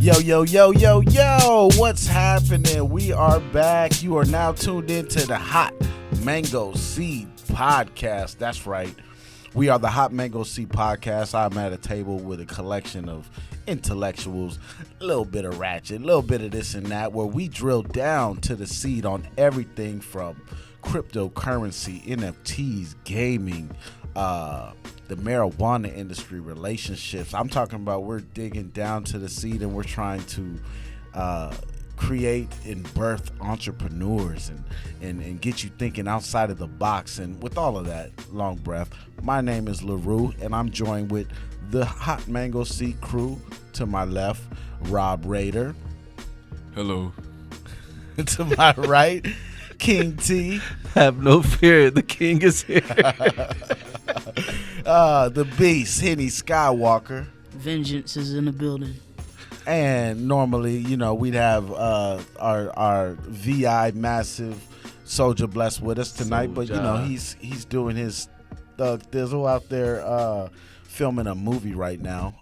Yo, what's happening? We are back. You are now tuned into the Hot Mango Seed Podcast. That's right. We are the Hot Mango Seed Podcast. I'm at a table with a collection of intellectuals, a little bit of ratchet, a little bit of this and that, where we drill down to the seed on everything from cryptocurrency, NFTs, gaming, the marijuana industry, relationships. I'm talking about we're digging down to the seed and we're trying to create and birth entrepreneurs and get you thinking outside of the box. And with all of that, long breath, my name is LaRue and I'm joined with the Hot Mango Seed crew. To my left, Rob Raider. Hello. To my right, King T. Have no fear, the king is here. The beast, Henny Skywalker. Vengeance is in the building. And normally, you know, we'd have our VI massive Souljah blessed with us tonight, Souljah. but you know he's doing his thug thizzle out there filming a movie right now.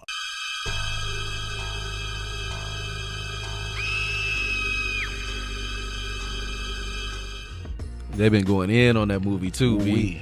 They've been going in on that movie too, B.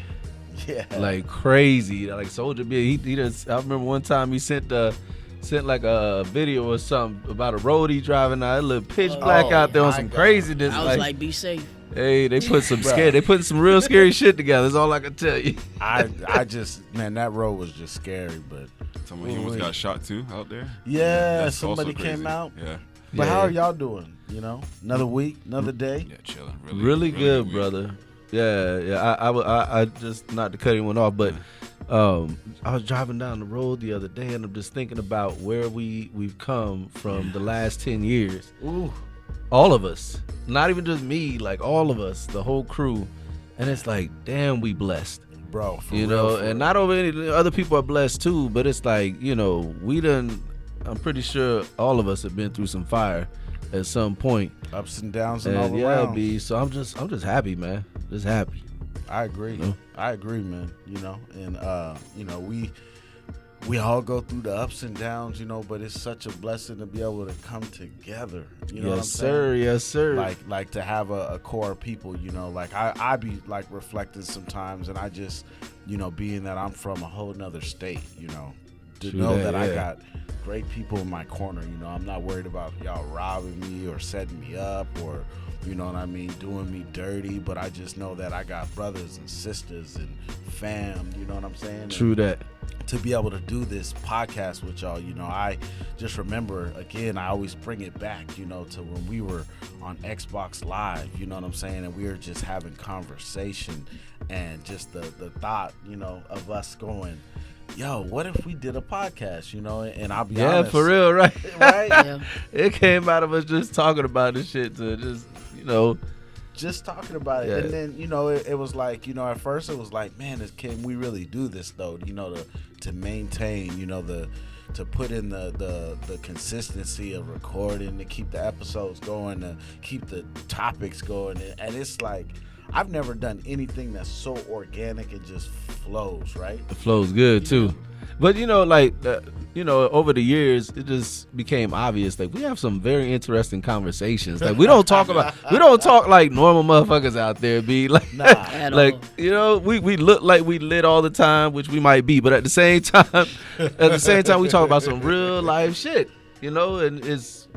Yeah, Like crazy. Like Souljah, he just. I remember one time he sent like a video or something about a road he driving out. It looked pitch black out there on some craziness. I was like, be safe. Hey, they put some they put some real scary shit together. That's all I can tell you. I just, man, that road was just scary, but Somebody almost got shot too out there. Yeah, That's somebody also crazy. came out. Yeah. But Yeah. how are y'all doing? You know, another week, another day. Yeah, chilling. Really good, week. brother. Yeah. I just, not to cut anyone off, but I was driving down the road the other day and I'm just thinking about where we've come from the last 10 years. Ooh, All of us, not even just me, like all of us, the whole crew. And it's like, damn, we blessed, bro, for you real, know, for and real. not over any other people are blessed too, but it's like, you know, I'm pretty sure all of us have been through some fire at some point. Ups and downs and all And yeah, around. B, so I'm just happy, man. Just happy. I agree. You know? I agree, man. You know, and you know, we all go through the ups and downs, you know, but it's such a blessing to be able to come together. You know what I'm Yes, sir. saying? Yes, sir. Like to have a core of people, you know, like I be like reflecting sometimes, and I just, you know, being that I'm from a whole nother state, you know, to True know that, that I yeah. got great people in my corner. You know, I'm not worried about y'all robbing me or setting me up or, you know what I mean, doing me dirty, but I just know that I got brothers and sisters and fam, you know what I'm saying? True that. To be able to do this podcast with y'all, you know, I just remember, again, I always bring it back, you know, to when we were on Xbox Live, you know what I'm saying, and we were just having conversation and just the thought, you know, of us going, yo, what if we did a podcast, you know, and I'll be honest. Yeah, for real, right? Right? Yeah. It came out of us just talking about this shit to just, you know. Just talking about it. Yeah. And then, you know, it was like, you know, at first it was like, man, can we really do this though? You know, to maintain, you know, to put in the consistency of recording, to keep the episodes going, to keep the topics going. And it's like, I've never done anything that's so organic and just flows, right? It flows good too. But you know, like you know, over the years, it just became obvious. Like we have some very interesting conversations. Like we don't talk like normal motherfuckers out there. Be like, Nah. At like all. you know, we look like we lit all the time, which we might be. But at the same time, we talk about some real life shit. You know, and it's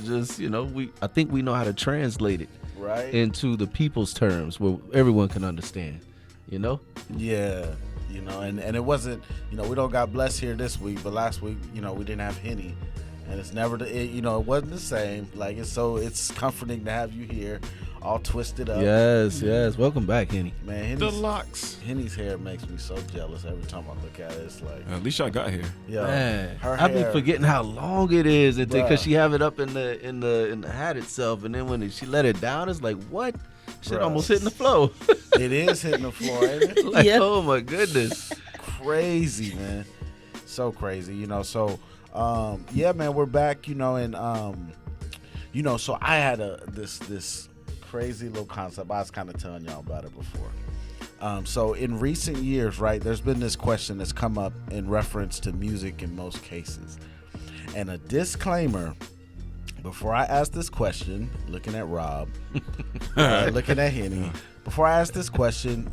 just, you know, I think we know how to translate it Right? into the people's terms where everyone can understand. You know. Yeah. You know, and it wasn't, you know, we don't got blessed here this week, but last week, you know, we didn't have Henny, and it's never, you know, it wasn't the same. Like, it's comforting to have you here, all twisted up. Yes. Welcome back, Henny. Man, The locks. Henny's hair makes me so jealous every time I look at it. It's like, At least I got here. yo, Man, her I be hair, forgetting how long it is Bruh. because she have it up in the hat itself, and then when she let it down, it's like, what? Shit Bruh. almost hitting the floor. It is hitting the floor, ain't it? Like, Yeah. oh my goodness. Crazy, man. So crazy, you know. So Yeah, man, we're back. And so I had this crazy little concept. I was kind of telling y'all about it before. So in recent years, right, there's been this question that's come up in reference to music in most cases, and a disclaimer. Before I ask this question, looking at Rob, looking at Henny, before I ask this question,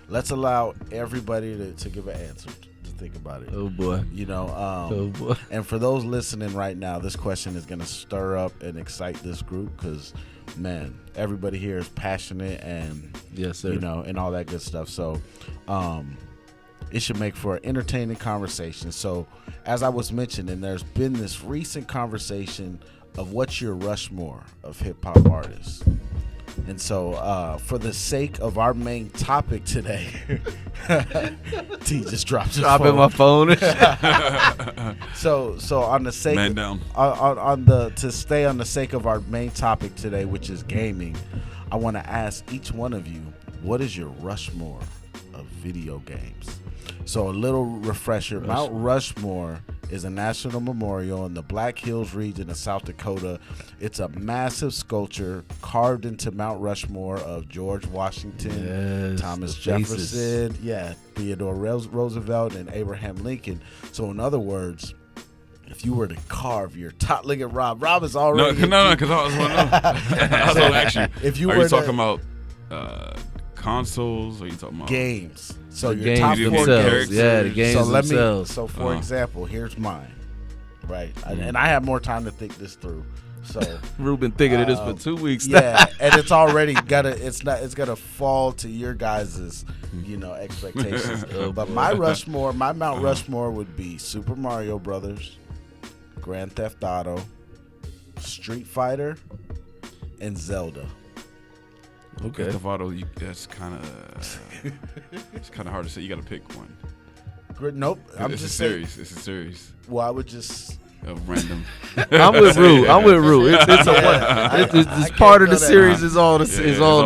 let's allow everybody to give an answer, to think about it. Oh boy. Oh boy. And for those listening right now, this question is going to stir up and excite this group because, man, everybody here is passionate and, yes, sir. And all that good stuff. So, it should make for an entertaining conversation. So, as I was mentioning, there's been this recent conversation of what's your Rushmore of hip-hop artists. And so, for the sake of our main topic today, T just dropped his Dropping phone. my phone. So on the sake Man down. To stay on the sake of our main topic today, which is gaming, I want to ask each one of you, what is your Rushmore of video games? So a little refresher. Mount Rushmore is a national memorial in the Black Hills region of South Dakota. It's a massive sculpture carved into Mount Rushmore of George Washington, yes, Thomas the faces. Jefferson, Theodore Roosevelt, and Abraham Lincoln. So in other words, if you were to carve your top, look at Rob is already No, because I was going to ask you. If you are were you talking about consoles, or are you talking about games? So the your top games 4 themselves. games. Yeah, the games themselves. So for example, here's mine, right? And I have more time to think this through. So Ruben thinking of this for 2 weeks. Yeah, and it's already it's gonna fall to your guys's expectations. But my Mount Rushmore would be Super Mario Brothers, Grand Theft Auto, Street Fighter, and Zelda. Okay. Theft Auto, that's kind of it's kind of hard to say. You got to pick one. Nope. It's a series. Well, I would just random. I'm with Rue. It's part of the series. Is all the series. All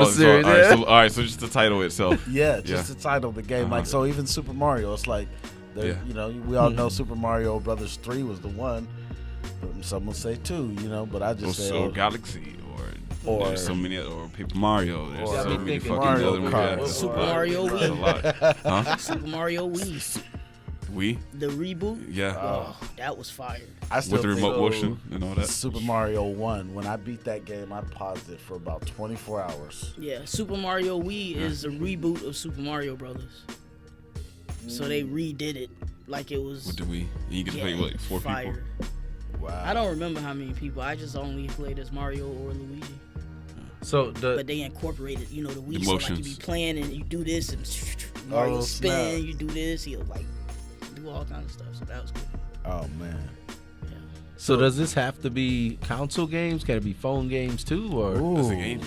right, so just the title itself. Yeah, just the title of the game. Like, so even Super Mario, it's like, we all know Super Mario Brothers 3 was the one. Some will say 2, but I just say or Galaxy or there's so many, or Paper Mario. There's so many fucking Mario other Kart. ones. Super Mario That's a lot. Huh? Super Mario Wii. Wii? The reboot? Yeah. Oh, that was fire. I still With the remote motion and all that. Super Mario 1, when I beat that game, I paused it for about 24 hours. Yeah, Super Mario Wii is a reboot of Super Mario Brothers. So they redid it like it was. With the Wii. And you get to play, 4 fire. people? Wow. I don't remember how many people. I just only played as Mario or Luigi. But they incorporated, the Wii. Emotions. So like you be playing and you do this and Mario spin, snap. you do this, he'll like do all kinds of stuff. So that was good. Oh man. Yeah. So does this have to be console games? Can it be phone games too, or It's a game.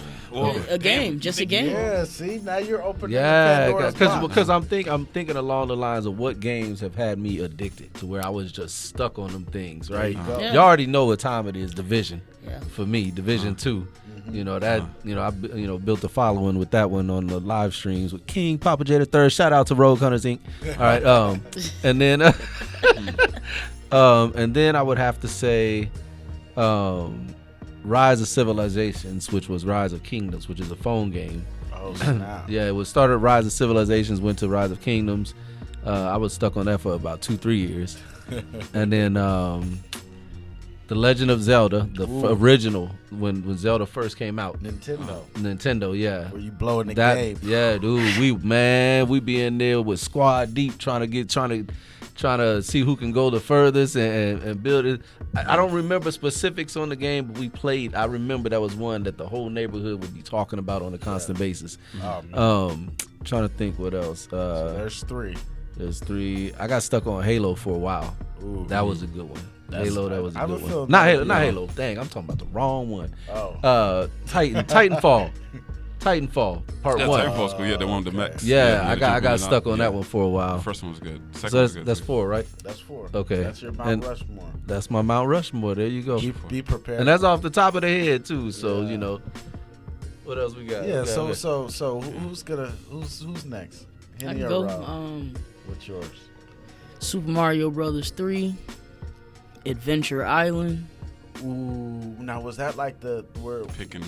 A game, just a game. Yeah, see, now you're opening yeah? Pandora's box. Because I'm thinking along the lines of what games have had me addicted to where I was just stuck on them things, right? Yeah. You already know what time it is. Division. Yeah. For me, Division 2. I built a following with that one on the live streams with King Papa J III. Shout out to Rogue Hunters Inc. All right, and then I would have to say Rise of Civilizations, which was Rise of Kingdoms, which is a phone game. Oh snap. Yeah, it was started Rise of Civilizations, went to Rise of Kingdoms. I was stuck on that for about 2-3 years, and then The Legend of Zelda, the original, when Zelda first came out. Nintendo, yeah. Where you blowing the game. Yeah, dude. We be in there with squad deep trying to see who can go the furthest and build it. I don't remember specifics on the game, but we played. I remember that was one that the whole neighborhood would be talking about on a constant basis. Trying to think what else. So there's 3. There's 3. I got stuck on Halo for a while. That was a good one. That was a good one. Not Halo. Dang, I'm talking about the wrong one. Titanfall. Titanfall Part 1. Titanfall's cool. Yeah, the one with the mechs. Yeah, I got stuck on that one for a while. The first one was good. The second So was good. that's 4, right? That's 4. Okay. That's your Mount Rushmore. That's my Mount Rushmore. There you go. Be prepared. And that's off the top of the head too. So what else we got? Yeah. So who's next? I Henny can or go. Rob? What's yours? Super Mario Brothers 3, Adventure Island. Ooh, now was that like the where Picking.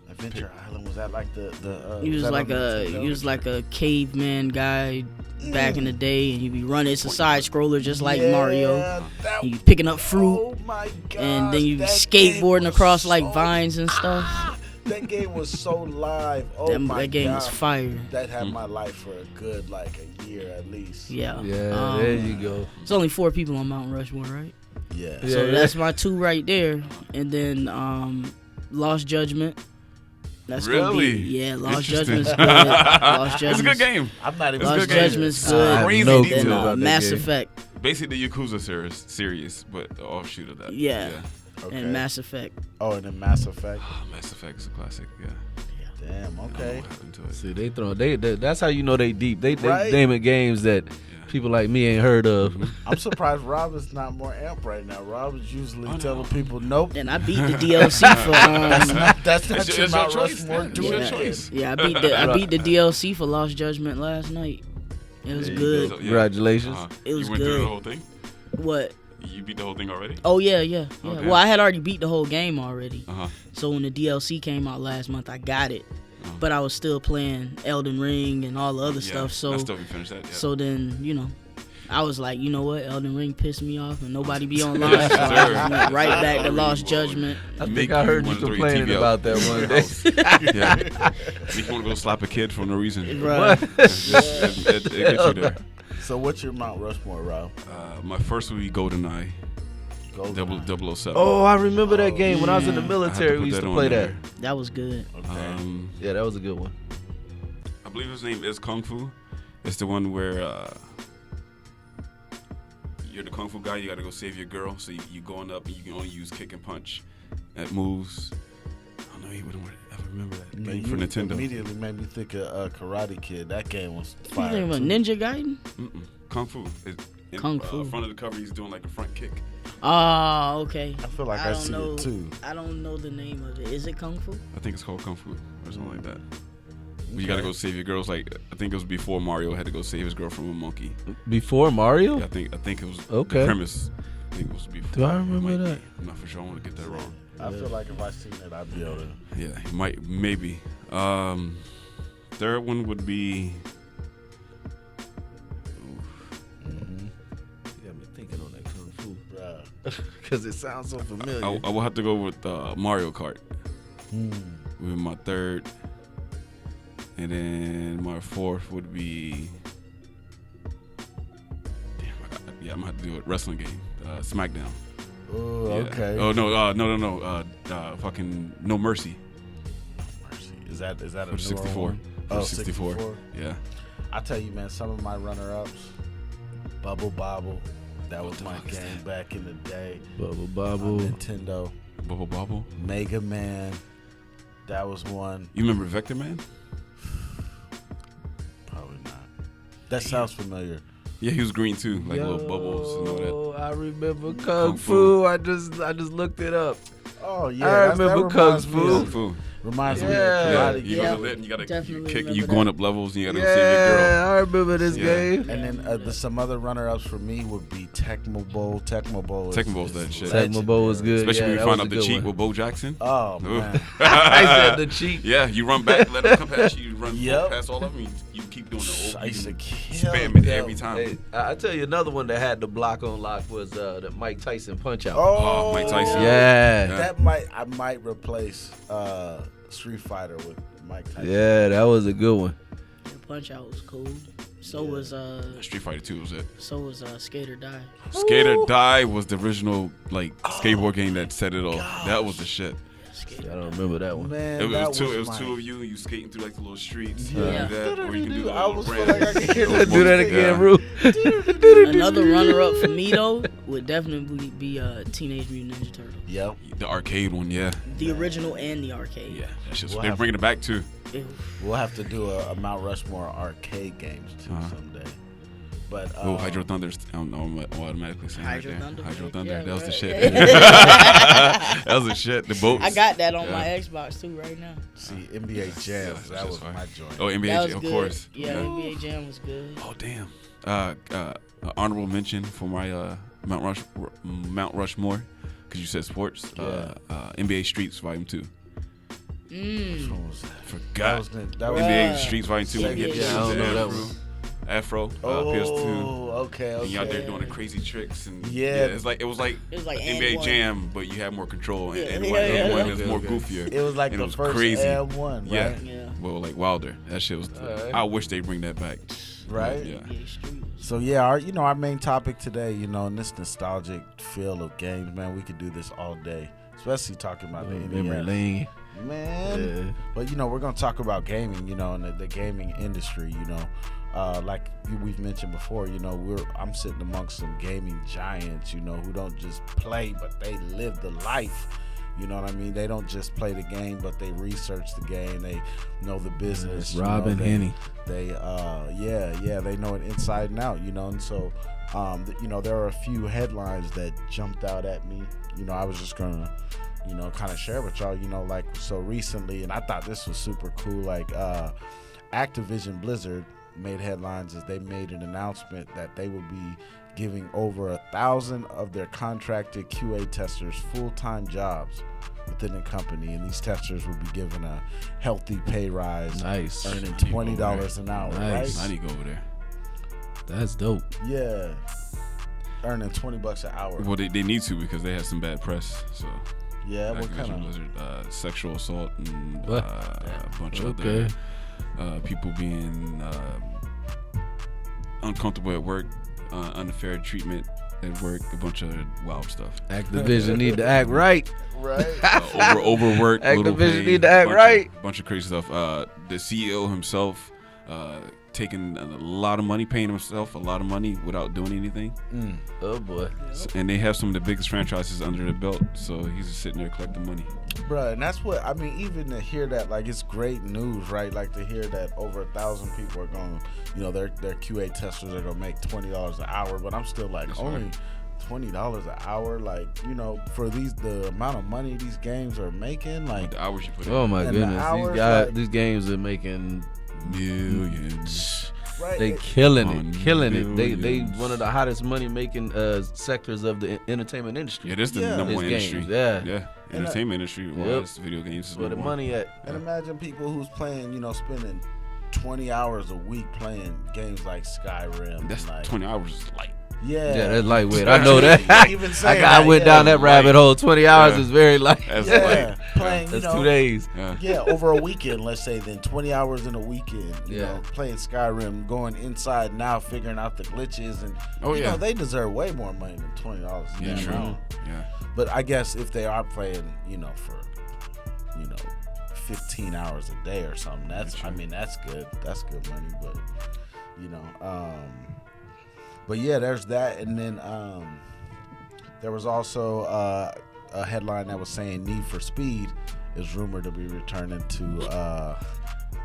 Adventure Island? Was that like the? He was like a caveman guy back in the day, and he'd be running. It's a side scroller just like Mario. You be picking up fruit, Oh my god! and then you be skateboarding across like vines and stuff. That game was so live. Oh my god! That game was fire. That had my life for a good like a year at least. Yeah. Yeah, there you go. It's only 4 people on Mount Rushmore, right? Yeah. So that's my 2 right there, and then Lost Judgment. That's Really? Gonna be, yeah, Lost Interesting. Judgment's good. Lost Judgment's, It's a good game. I'm not even. Lost good game. Judgment's I good. have Crazy no detail clue Then about that Mass game. Effect. Basically, the Yakuza series, but the offshoot of that. Yeah. Okay. And Mass Effect. Oh, and then Mass Effect. Mass Effect's a classic. Yeah. Damn. I don't know Okay. what happened to it. See, they throw they that's how you know they deep. They Right. naming games that people like me ain't heard of. I'm surprised Rob is not more amped right now. Rob is usually telling people, nope. And I beat the DLC for That's not It's your your Mount choice. Rushmore It's doing your that. choice. Yeah, I beat the DLC for Lost Judgment last night. It was There you good. go. Congratulations. It was you went through good. the whole thing? What? You beat the whole thing already? Oh yeah. Okay. Well, I had already beat the whole game already. Uh-huh. So when the DLC came out last month, I got it. But I was still playing Elden Ring and all the other stuff. So I still haven't finished that yet. So then, I was like, you know what? Elden Ring pissed me off and nobody be online. So I just went right back to Lost Judgment. I think I heard you complaining about that one day. Yeah. You want to go slap a kid for no reason. Right. It gets you there. So what's your Mount Rushmore, Rob? My first would be GoldenEye. Goldeneye. 007. Oh, I remember that game when I was in the I had military. put We used to on play there. that. That was good. Okay. Yeah, that was a good one. I believe his name is Kung Fu. It's the one where you're the Kung Fu guy. You got to go save your girl. So you going up and you can only use kick and punch. That moves. I don't know. He wouldn't ever remember that game for Nintendo. Immediately made me think of Karate Kid. That game was You fire. think about too. Ninja Gaiden? Kung Fu. Kung Fu. Front of the cover, he's doing like a front kick. Oh, okay. I feel like I don't see know. it too. I don't know the name of it. Is it Kung Fu? I think it's called Kung Fu or something like that. You got to go save your girls. Like I think it was before Mario had to go save his girl from a monkey. Before Mario? Yeah, I think it was Okay. the premise. I think it was before. Do I remember It might that? be. I'm not for sure. I want to get that wrong. I feel like if I seen it, I'd be able to. Yeah, it might maybe. Third one would be. Yeah, I've been thinking on that Kung Fu. Bruh. Because it sounds so familiar. I will have to go with Mario Kart. With my third, and then my fourth would be. Damn, I'm gonna have to do a wrestling game. SmackDown. Oh, Yeah. okay. Oh no. Fucking No Mercy. Mercy. Is that a For newer 64. one? For Oh, 64. Yeah. I tell you, man, some of my runner-ups, Bubble Bobble, that was my fuck is game back in the day. Bubble On Bobble. Nintendo. Bubble Bobble. Mega Man, that was one. You remember Vector Man? Probably not. That sounds familiar. Yeah, he was green too, like little bubbles and all that. Oh, I remember Kung Kung Fu. Fu. I just looked it up. Oh yeah, I remember Kung reminds me Fu. of- Kung Fu. Reminds me Yeah. of Yeah, Karate you Kid. go to lit and you gotta Definitely kick. You remember going that. up levels and you gotta go save your girl. Yeah, I remember this Yeah. game. And then some other runner-ups for me would be Tecmo Bowl. Tecmo Bowl Tecmo Bowl's that shit. Tecmo Bowl was good. Especially Yeah, when you that find was out a the good cheat one. with Bo Jackson. Oh man, I said the cheat. Yeah, you run back, let him come past you. You run Yep. past all of them. You keep doing the I used to old. kill Spam it them. every time. Hey, I tell you another one that had the block on lock was the Mike Tyson punch out. Oh, Mike Tyson. Yeah. That I might replace Street Fighter with Mike Tyson. Yeah, that was a good one. Punch Out was cool. So was Street Fighter 2 was it. Skate or Die. Skate or Die was the original skateboard game that set it off. That was the shit. I don't remember that one. Man, It that was two. It was my- two of you. You skating through the little streets. Yeah. You do that, or you can do the I little was ramp. like, I can hear Do that again, Yeah. Rue. Another runner-up for me though would definitely be Teenage Mutant Ninja Turtles. Yep. The arcade one, yeah. The original and the arcade. Yeah, that's just, We'll they're have- bringing it back too. Ew. We'll have to do a Mount Rushmore arcade games too someday. But Oh, Hydro Thunder's. I don't know. I'm automatically saying Hydro right there. Thunder, Hydro right? Thunder. Yeah, that was the right. shit. That was the shit. The boats. I got that on Yeah. my Xbox too right now. see NBA Jams, Yeah, that that's was fine. my joint. Oh, NBA, That was of good. course. Yeah, NBA Jam was good. Oh, damn. Honorable mention for my Mount Rushmore, because you said sports. NBA Streets Volume 2. Which one was that? Forgot. That was NBA Streets Volume 2. Yeah, When you get I don't know that one. Afro, Oh, PS2. okay. And you out there doing the crazy tricks and Yeah. it was like NBA and Jam, but you had more control and Yeah, one yeah. is more goofier. It was like and the it was first crazy. M1, right? Yeah. Yeah. Well, like Wilder, that shit was. I wish they bring that back. Right? Yeah. So yeah, our main topic today, in this nostalgic feel of games, man, we could do this all day, especially talking about the Memory NES. lane. Man. But we're gonna talk about gaming, and the gaming industry, like we've mentioned before, I'm sitting amongst some gaming giants, who don't just play, but they live the life. You know what I mean? They don't just play the game, but they research the game. They know the business. Rob and Henny. They they know it inside and out. And so, there are a few headlines that jumped out at me. I was just gonna, kind of share with y'all. Like so recently, and I thought this was super cool. Like, Activision Blizzard made headlines as they made an announcement that they would be giving over 1,000 of their contracted QA testers full-time jobs within the company, and these testers will be given a healthy pay rise, Nice. earning $20 an hour. Nice. I Right? need to go over there. That's dope. Yeah, earning $20 an hour. Well, they need to because they had some bad press. So Yeah, what Activision kind of? Blizzard, sexual assault and What? a bunch of Okay. other people being uncomfortable at work, unfair treatment at work, a bunch of wild stuff. Activision need to act right. Right. Overwork, little Activision pay, need to act right. Bunch of crazy stuff. The CEO himself taking a lot of money, paying himself a lot of money without doing anything. Oh boy. And they have some of the biggest franchises under the belt, so he's just sitting there collecting money. Bruh, and that's what I mean. Even to hear that, like, it's great news, right? Like to hear that over 1,000 people are going, their QA testers are gonna make $20 an hour. But I'm still like, That's only right. $20 an hour, like, for the amount of money these games are making, like, The hours you put in. Oh my And the goodness. hours, like- These games are making Millions. right? They killing On it. They millions. one of the hottest money making sectors of the entertainment industry. Yeah, this is the Yeah. number It's one games, industry. yeah. Yeah. And Entertainment industry. Yep. Was video games. is Where the number one. money at? And imagine people who's playing, spending 20 hours a week playing games like Skyrim. That's and like, 20 hours is light. Yeah. Yeah, that's lightweight. I know that. Even I saying went that, down yeah. that rabbit hole. 20 hours Yeah. is very light. That's Yeah, light. playing, That's 2 days. Yeah. Yeah, over a weekend, let's say, then 20 hours in a weekend, Yeah. playing Skyrim, going inside now, figuring out the glitches, and they deserve way more money than $20 a Yeah, damn true. hour. Yeah. But I guess if they are playing, for 15 hours a day or something, that's good. That's good money, but but yeah, there's that, and then there was also a headline that was saying Need for Speed is rumored to be returning to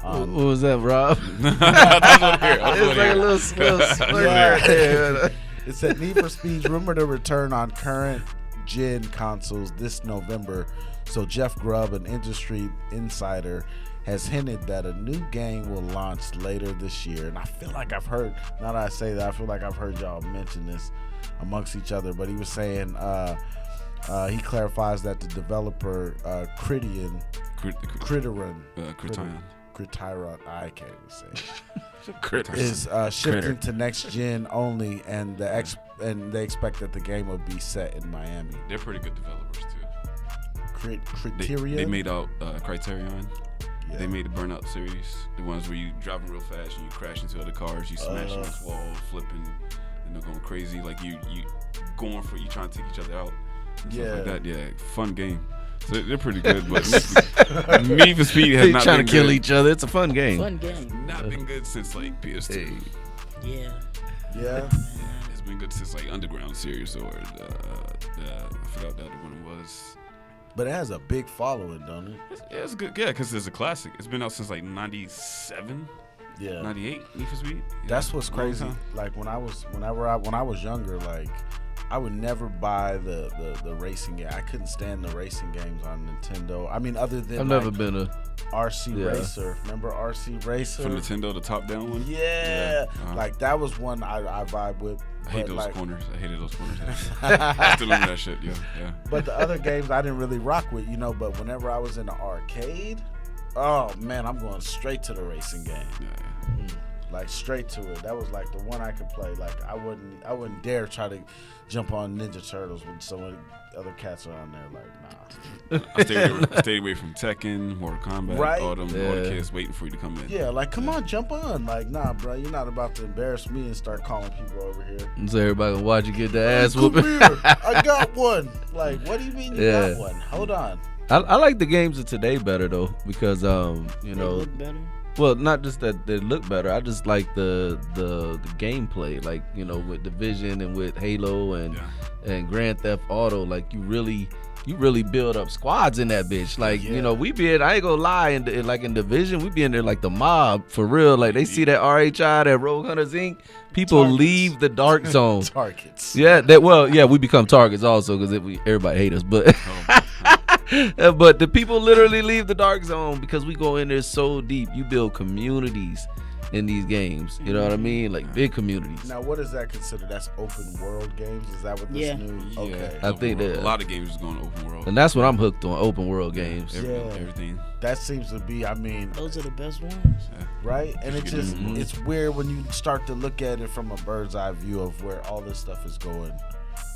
What was that, Rob? I It's like a little slur right there. it said Need for Speed's rumored to return on current gen consoles this November. So Jeff Grubb, an industry insider, has hinted that a new game will launch later this year. And I feel like I've heard, now that I say that, I feel like I've heard y'all mention this amongst each other. But he was saying, he clarifies that the developer Critiron, I can't even say it, is shifting to next gen only, and they expect that the game will be set in Miami. They're pretty good developers too. Criterion. They made out Criterion. Yeah. They made the Burnout series, the ones where you driving real fast and you crash into other cars, you smashing against walls, flipping, and they're going crazy. Like you going for, you trying to take each other out. And stuff like that. Yeah, fun game. So they're pretty good, but Need for Speed has They not trying been to kill good. each other. It's a fun game. Fun game. Not been good since like PS2. Yeah. Yeah. It's been good since like Underground series or I forgot that other one was. But it has a big following, don't it? It's good, yeah, because it's a classic. It's been out since like 97, Yeah. 98, Need for Speed. Yeah, That's what's long crazy. time. Like when I was younger, like I would never buy the racing game. I couldn't stand the racing games on Nintendo. I mean, other than I've never been a. RC Yeah. Racer. Remember RC Racer? From Nintendo, the top down one. Yeah. Uh-huh. Like that was one I vibe with. hate those corners. I hated those corners. I still remember that shit. Yeah. But the other games I didn't really rock with, but whenever I was in the arcade, oh man, I'm going straight to the racing game. Yeah. Like straight to it. That was like the one I could play. Like I wouldn't dare try to jump on Ninja Turtles when so many other cats are on there. Like nah. I stayed away from Tekken, Mortal Kombat, right? all the kids waiting for you to come in. Yeah, like come on, jump on. Like nah, bro, you're not about to embarrass me and start calling people over here. So everybody gonna watch you get the ass whooping. Come here, I got one. Like what do you mean you got one? Hold on. I like the games of today better though because they look better. Well, not just that they look better. I just like the gameplay, like with Division and with Halo and Grand Theft Auto. Like you really build up squads in that bitch. Like we be in. I ain't gonna lie. In Division, we be in there like the mob for real. Like they see that RHI, that Rogue Hunters Inc. People leave the dark zone. Targets. Yeah. We become targets also because everybody hate us, but. But the people literally leave the dark zone because we go in there so deep. You build communities in these games. You know what I mean? Like big communities. Now, what is that considered? That's open world games? Is that what this new? Okay. I think that a lot of games is going open world. And that's what I'm hooked on, open world games. Everything. That seems to be, those are the best ones. Right? And it's just, it's weird when you start to look at it from a bird's eye view of where all this stuff is going.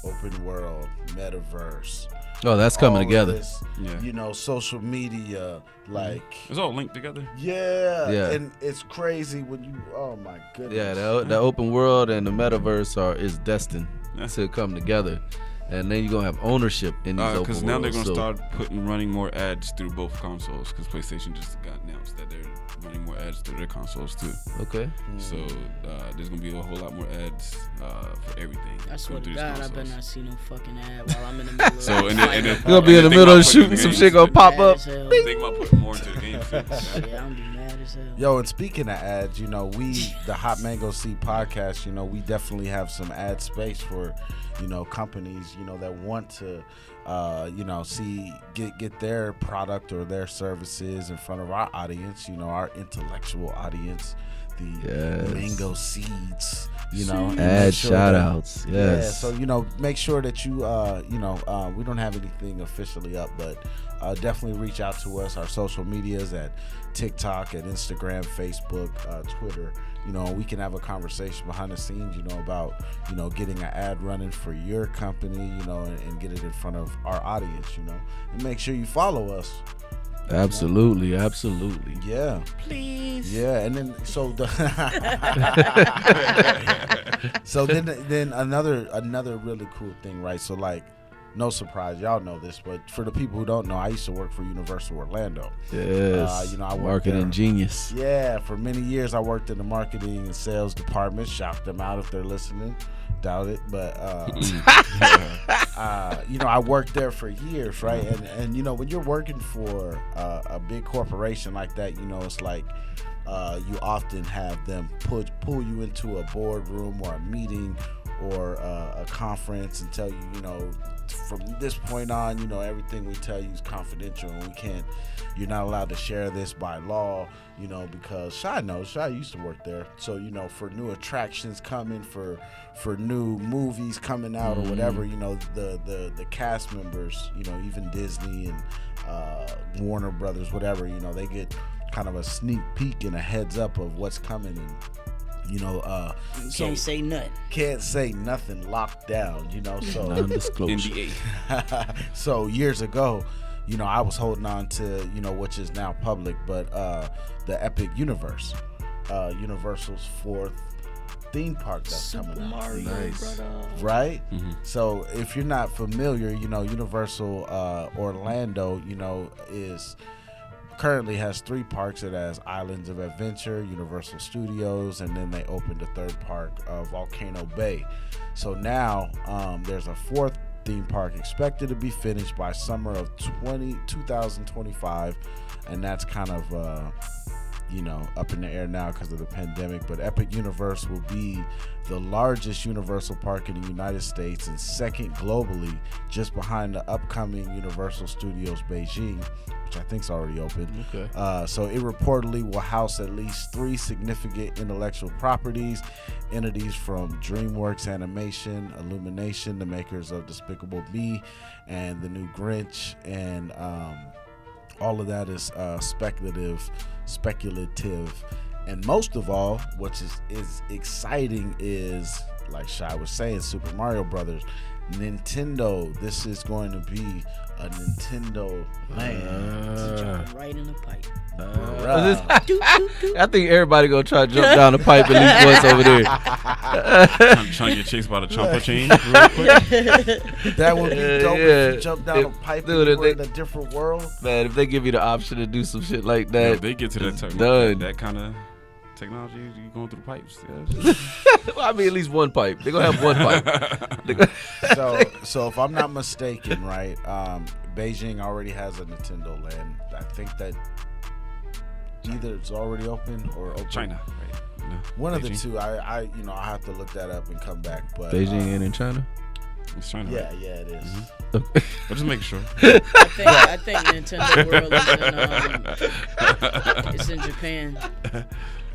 Open world, metaverse. Oh, that's coming together. This, social media, like it's all linked together. Yeah, and it's crazy when you. Oh my goodness. Yeah, the open world and the metaverse is destined to come together, and then you're gonna have ownership in these open worlds. Because now they're gonna start running more ads through both consoles. Because PlayStation just got announced that they're running more ads through their consoles too. Okay. So there's gonna be a whole lot more ads for everything. I swear to God, I better not see no fucking ad while I'm in the middle. So and then you're gonna be in the middle of shooting some shit gonna pop up. Think about putting more into the game. Yeah, I'm be mad as hell. Yo, and speaking of ads, we the Hot Mango Seed podcast, we definitely have some ad space for, companies, that want to, get their product or their services in front of our audience, our intellectual audience, the Mango Seeds, ad shout outs. Yes. Yeah, so, make sure that you, we don't have anything officially up, but definitely reach out to us. Our social medias at TikTok, at Instagram, Facebook, Twitter. We can have a conversation behind the scenes, about, getting an ad running for your company, and get it in front of our audience, and make sure you follow us. Absolutely. Yeah. Please. Yeah, and then so then another really cool thing, right? So like, no surprise, y'all know this, but for the people who don't know, I used to work for Universal Orlando. Yes. I worked marketing there. Genius. Yeah, for many years I worked in the marketing and sales department. Shout them out if they're listening. Doubt it, but I worked there for years, right? And when you're working for a big corporation like that, it's like you often have them pull you into a boardroom or a meeting or a conference and tell you, from this point on, everything we tell you is confidential and you're not allowed to share this by law, because Shy used to work there. So, for new attractions coming, for new movies coming out or whatever, the cast members, even Disney and Warner Brothers, whatever, they get kind of a sneak peek and a heads up of what's coming, and can't say nothing. Can't say nothing, locked down, so non-disclosure. So years ago, I was holding on to, which is now public, but the Epic Universe, Universal's 4th theme park that's Super coming out. Mario, nice. brother. Right? Mm-hmm. So if you're not familiar, Universal Orlando, currently has 3 parks. It has Islands of Adventure, Universal Studios, and then they opened a 3rd park, Volcano Bay. So now there's a 4th theme park expected to be finished by summer of 2025, and that's kind of up in the air now because of the pandemic. But Epic Universe will be the largest Universal park in the United States and second globally, just behind the upcoming Universal Studios Beijing, which I think is already open. Okay. So it reportedly will house at least 3 significant intellectual properties, entities from DreamWorks Animation, Illumination, the makers of Despicable Me, and the new Grinch, and all of that is speculative, and most of all, which is exciting, is, like Shai was saying, Super Mario Brothers. Nintendo. This is going to be a Nintendo land. Right in the pipe. I think everybody gonna try to jump down the pipe at least once over there. I'm trying to get chased by the chomper chain real quick. That would be dope if you jump down a pipe and you were in a different world. Man, if they give you the option to do some shit like that, If they get to that done. that kind of technology, you going through the pipes. Well, I mean, at least one pipe. They're gonna have one pipe. So if I'm not mistaken, right, Beijing already has a Nintendo land. I think that either it's already open or open. China, right? No, One Beijing. of the two. I have to look that up and come back. But Beijing and in China. It's China. yeah, Right? yeah, it is. I'm just making sure. I think Nintendo World is in, it's in Japan.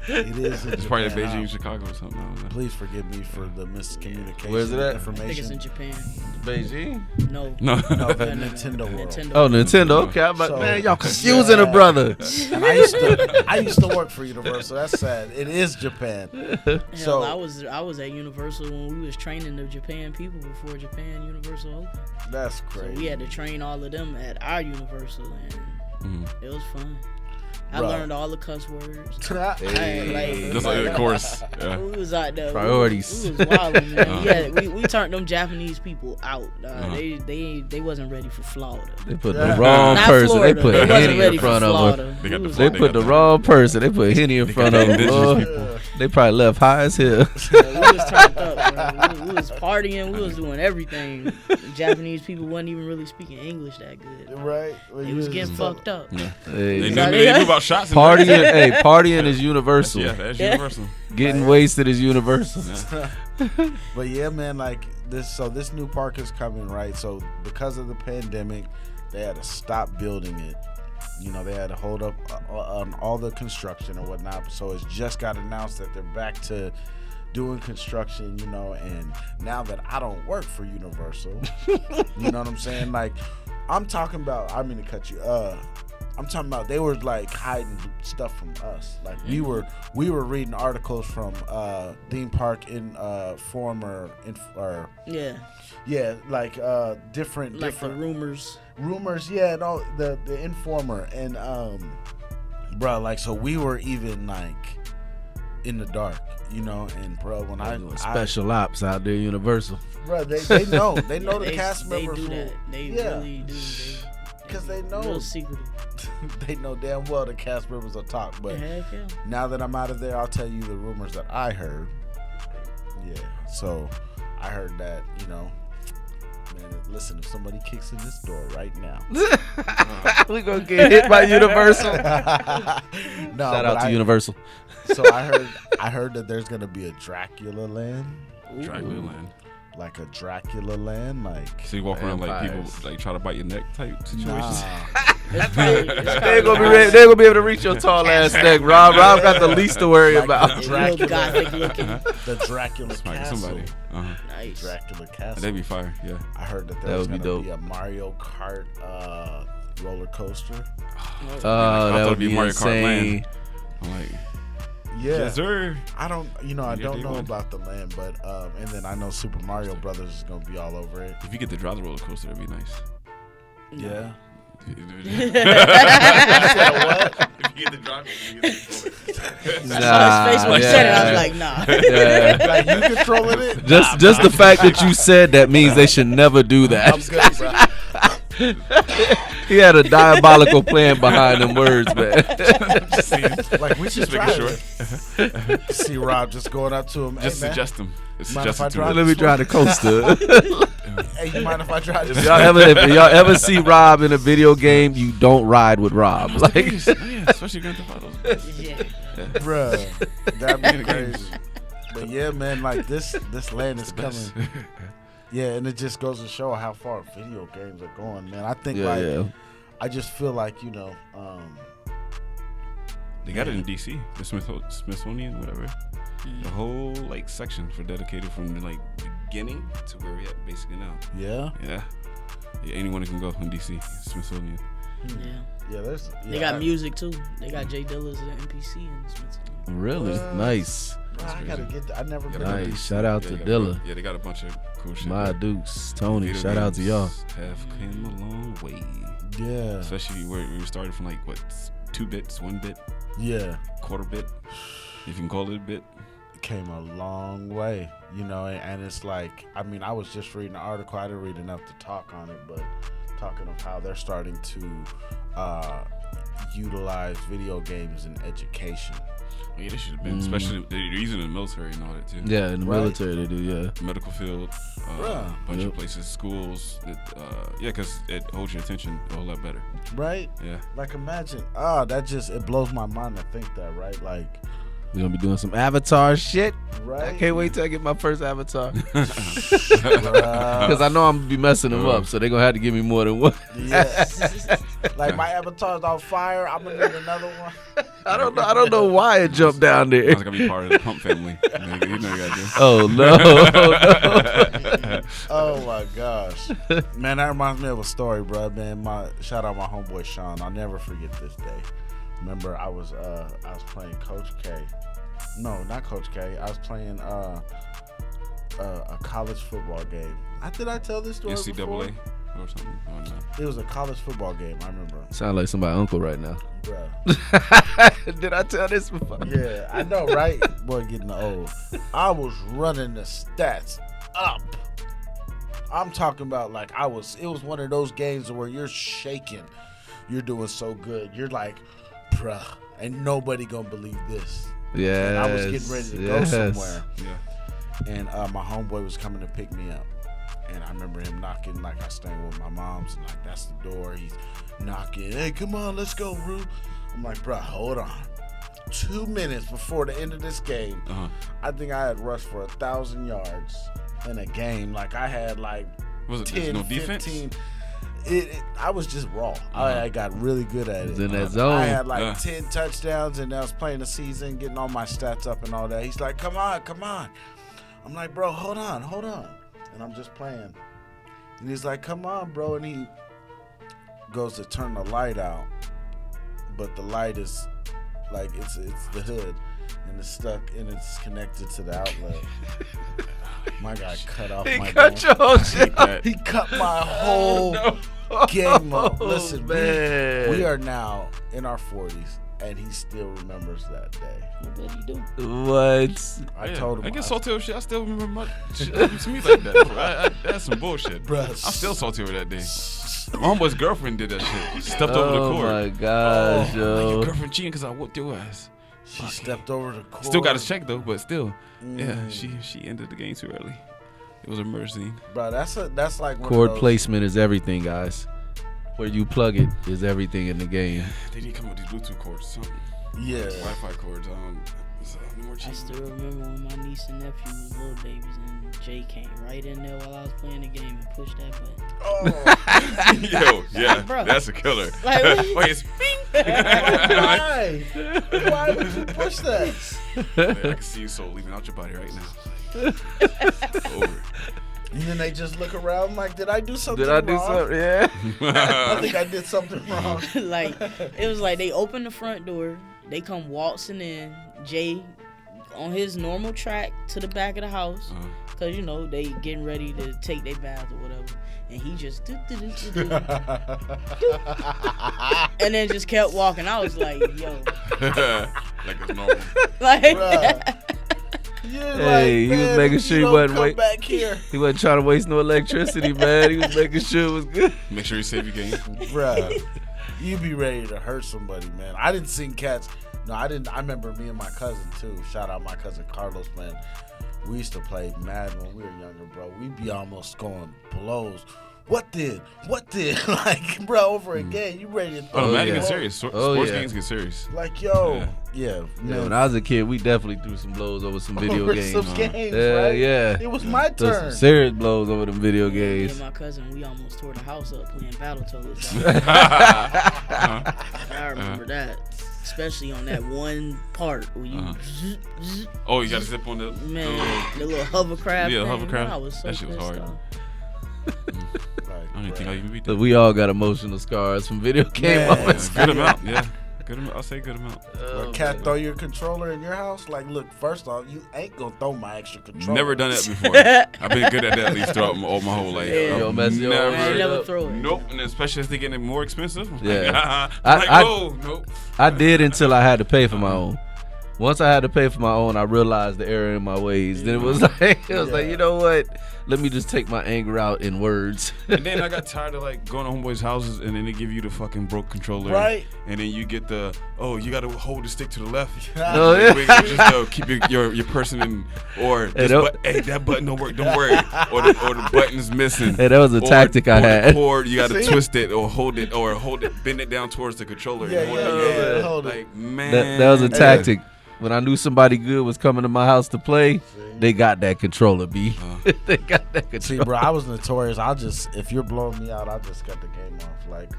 It is. It's probably in Beijing, Chicago, or something. I don't know. Please forgive me for the miscommunication. Where's it at? I think it's in Information. Japan. Beijing. No. No. No, the Nintendo World. Oh, Nintendo. Okay, I'm like, So- man, y'all confusing a brother. And I used to work for Universal. That's sad. It is Japan. Hell, So- I was at Universal when we was training the Japan people before Japan Universal opened. That's So crazy. we had to train all of them at our Universal, and it was fun. I Bro. learned all the cuss words. Hey. Just like, of course. Yeah. We was out there. Priorities. We was wilding, man. We turned them Japanese people out. They wasn't ready for Florida. They put the wrong Not person. Florida. They put They wasn't Henny ready in for front of Florida. them. They got We the was- They They put got the the- wrong person. They put Henny in front of them. indigenous Lord. people. They probably left high as hell. we was turned up, bro. We was partying. We was doing everything. The Japanese people wasn't even really speaking English that good. Right? They was getting fucked up. Yeah. Hey, They Got knew, it. they knew about shots. And partying, everything. hey, partying is universal. Yeah, that's universal. Getting wasted is universal. But yeah, man, like this new park is coming, right? So because of the pandemic, they had to stop building it. They had to hold up on all the construction and whatnot. So it's just got announced that they're back to doing construction, and now that I don't work for Universal, you know what I'm saying? Like, I'm talking about, I mean to cut you, I'm talking about they were like hiding stuff from us. Like we were reading articles from theme park informer, Yeah, like different like the rumors. yeah, and all the informer, and bro, like, so we were even like in the dark, and bro, when I Special ops out there, Universal. bro, they know the cast They members do will- that. They yeah. really do. Because they know. Real secretive. They know damn well the cast members will talk. But Heck yeah. now that I'm out of there, I'll tell you the rumors that I heard. Yeah, so I heard that, man, listen, if somebody kicks in this door right now. We gonna get hit by Universal. No, Shout out to Universal. So I heard that there's going to be a Dracula land. Dracula land. Like a Dracula land, like So you walk around like people Vampires. like try to bite your neck type situations. nah. It's probably They gonna be ready. They gonna be able to reach your tall ass neck. Rob got the least to worry about. It's real gothic looking. The Dracula Like castle. somebody. Nice. Dracula castle. That'd be fire. Yeah. I heard that That there was would be going to be dope. a Mario Kart roller coaster. Oh, thought that it'd would be be Mario Kart Land. insane. I'm like, Yeah. yes, sir. I don't Yeah, know they would. about the land, but and then I know Super Mario Brothers is going to be all over it. If you get to drive the roller coaster, that'd be nice. Yeah. If you get to drive it, you get to I saw his face when he said it. I was yeah. like, nah. Yeah. Like, you controlling it? Just the fact that you said that means they should never do I'm that. good, bro. He had a diabolical plan behind them words, man. Like, we should Just try making it. See Rob just going up to him. Just hey, man, suggest them. mind if I Suggest it to drive them. Let me drive the coaster. Hey, you mind if I drive? If y'all ever see Rob in a video game, you don't ride with Rob. Like, yeah, especially Grand Theft Auto. Yeah. Bruh, that'd be crazy. But yeah, man, like this land is coming. Yeah, and it just goes to show how far video games are going, man. I think I just feel like, you know, they got it in DC, the Smithsonian, whatever. The whole like section for dedicated from the like beginning to where we're at basically now. Yeah. Yeah. Anyone can go in DC, Smithsonian. Yeah, they got music too. They got Jay Dilla's NPC in the Smithsonian. Really? Nice. I gotta get that. I never been. Nice. Shout out to Dilla. Yeah, they got a bunch of cool shit. My Dukes, Tony. Shout out to y'all. Have come a long way. Yeah. Especially where we started from like what 2 bits, 1 bit. Yeah. Quarter bit, if you can call it a bit. Came a long way, you know, and it's like, I mean, I was just reading an article. I didn't read enough to talk on it, but talking of how they're starting to utilize video games in education. Yeah, they should have been, especially they're using it in the military and all that too. Yeah, in the military they do. Yeah, medical field, bunch of places, schools. Because it holds your attention a whole lot better. Right. Yeah. Like imagine, it blows my mind to think that. Right. Like. We're going to be doing some Avatar shit. Right. I can't wait till I get my first Avatar. Because I know I'm going to be messing them up, so they're going to have to give me more than one. Yes. Like my Avatar's on fire, I'm going to need another one. I don't know why it jumped down there. I was going to be part of the Pump family. You know you got to do. Oh, no. Oh, my gosh. Man, that reminds me of a story, bro. Man, shout out my homeboy, Sean. I'll never forget this day. Remember, I was playing Coach K. No, not Coach K. I was playing a college football game. Did I tell this story NCAA before? Or something? Oh, no. It was a college football game. I remember. Sound like somebody's uncle right now. Bruh. Did I tell this before? Yeah, I know, right? Boy, getting old. I was running the stats up. I'm talking about like it was one of those games where you're shaking. You're doing so good. You're like, bruh, ain't nobody gonna believe this. Yeah. I was getting ready to go somewhere. Yeah. And my homeboy was coming to pick me up. And I remember him knocking, like I was staying with my mom's, and like that's the door. He's knocking. Hey, come on, let's go, Rue. I'm like, bruh, hold on. 2 minutes before the end of this game, I think I had rushed for 1,000 yards in a game. Like I had like was it 10, no 15. defense? I was just raw. I got really good at it. In that zone. I had like 10 touchdowns, and I was playing the season, getting all my stats up and all that. He's like, come on. I'm like, bro, hold on. And I'm just playing. And he's like, come on, bro. And he goes to turn the light out. But the light is like, it's the hood. And it's stuck, and it's connected to the outlet. My guy cut off my cut your whole shit. He cut my whole game up. Listen, man. We are now in our 40s, and he still remembers that day. What did he do? What? I told him. I get salty over shit. I still remember my shit happened to me like that. Bro. That's some bullshit. Bruh. I'm still salty over that day. My homeboy's girlfriend did that shit. Stepped over the court. Oh my gosh, Like yo. your girlfriend cheating because I whooped your ass. She stepped over the court. Still got his check though, but still, yeah, she ended the game too early. It was a murder scene. Bro, that's like one Chord of those, placement is everything, guys. Where you plug it is everything in the game. They didn't come with these Bluetooth cords or something. Yeah. Wi-Fi cords. No more I cheating. still remember when my niece and nephew was little babies and Jay came right in there while I was playing the game and pushed that button. Oh, Yo, yeah, Bro. that's a killer. Like, Wait, it's why? Why would you push that? Man, I can see your soul leaving out your body right now. Over. And then they just look around like, did I do something Did I do wrong? something? Yeah. I think I did something wrong. Like, it was like they open the front door, they come waltzing in, Jay on his normal track to the back of the house, because, you know, they getting ready to take their bath or whatever. And he just and then just kept walking. I was like, yo. Like it's normal. Like, Hey, he was making sure he wasn't wait. back here. He wasn't trying to waste no electricity, man. He was making sure it was good. Make sure you save your game. Bruh, you be ready to hurt somebody, man. I didn't sing cats. No, I didn't. I remember me and my cousin, too. Shout out my cousin Carlos, man. We used to play Madden when we were younger, bro. We'd be almost going blows. What did? Like, bro, over again, you ready to throw? Oh, Madden get serious. Sports games get serious. Like, yo, yeah. When I was a kid, we definitely threw some blows over some video games. Some games, right? Yeah. It was my turn. Some serious blows over them video games. Me and my cousin, we almost tore the house up playing Battletoads. I remember that. Especially on that one part where you oh, you got to zip on the little hovercraft. Yeah, thing. hovercraft. That shit was hard. I don't even think I even beat that. But we all got emotional scars from video game moments. Good amount, yeah. Good amount. I'll say good amount. Cat throw your controller in your house? Like, look, first off, you ain't gonna throw my extra controller. Never done that before. I've been good at that at least throughout all my whole life. Yeah, never throw it. Nope, and especially as they getting more expensive. Yeah. Nope. I did until I had to pay for my own. Once I had to pay for my own, I realized the error in my ways. Then it was like, you know what? Let me just take my anger out in words. And then I got tired of like going to homeboys' houses and then they give you the fucking broke controller. Right. And then you get the, you got to hold the stick to the left. Oh, yeah. Just keep your person in, or that button don't work. Don't worry. Or the button's missing. Hey, that was a tactic I had. The cord, you got to twist it or hold it, bend it down towards the controller. Hold it. Like, man. That was a tactic. When I knew somebody good was coming to my house to play, they got that controller, B. They got that controller. See, bro, I was notorious. If you're blowing me out, I'll just cut the game off. Like,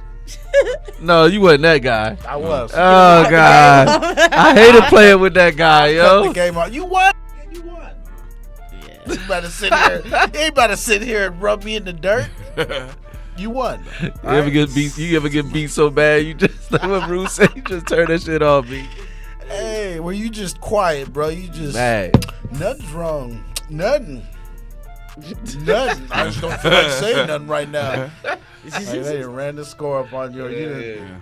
no, you wasn't that guy. I was. Oh, God. I hated playing with that guy, yo. Cut the game off. You won. Yeah. You better sit here. You ain't better sit here and rub me in the dirt. You won. You ever get beat so bad, you just, like what Bruce said, you just turn that shit off, B. Hey, well, you just quiet, bro. You just mad. Nothing's wrong. Nothing. I just don't feel like saying nothing right now. Like, they ran the score up on you.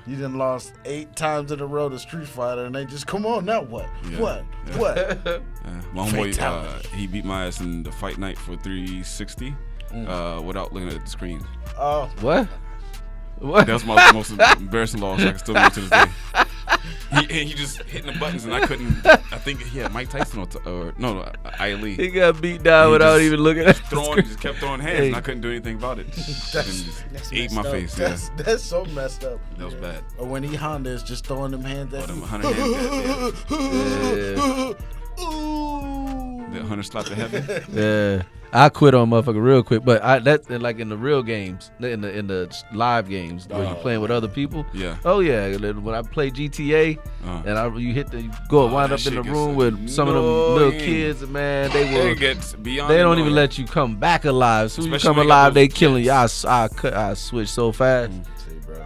You done lost 8 times in a row to Street Fighter, and they just come on now. What? Yeah. What? My homeboy, he beat my ass in the fight night for 360 without looking at the screen. Oh, what? That's my most embarrassing loss. I can still remember to this day. He just hitting the buttons and I couldn't. I think he had Mike Tyson or Ali. He got beat down without even looking at the screen. Just kept throwing hands and I couldn't do anything about it. That's ate my face. That's so messed up. That was bad. Or when Honda is just throwing them hands at them 100 hands. The 100 slap to heaven. Yeah. I quit on motherfucker real quick, but that's like in the real games, in the live games where you're playing with other people. Yeah. Oh yeah. When I play GTA, and you wind up in the room with some of them little kids, and man, they don't even let you come back alive. So you come alive, they killing you. I switch so fast.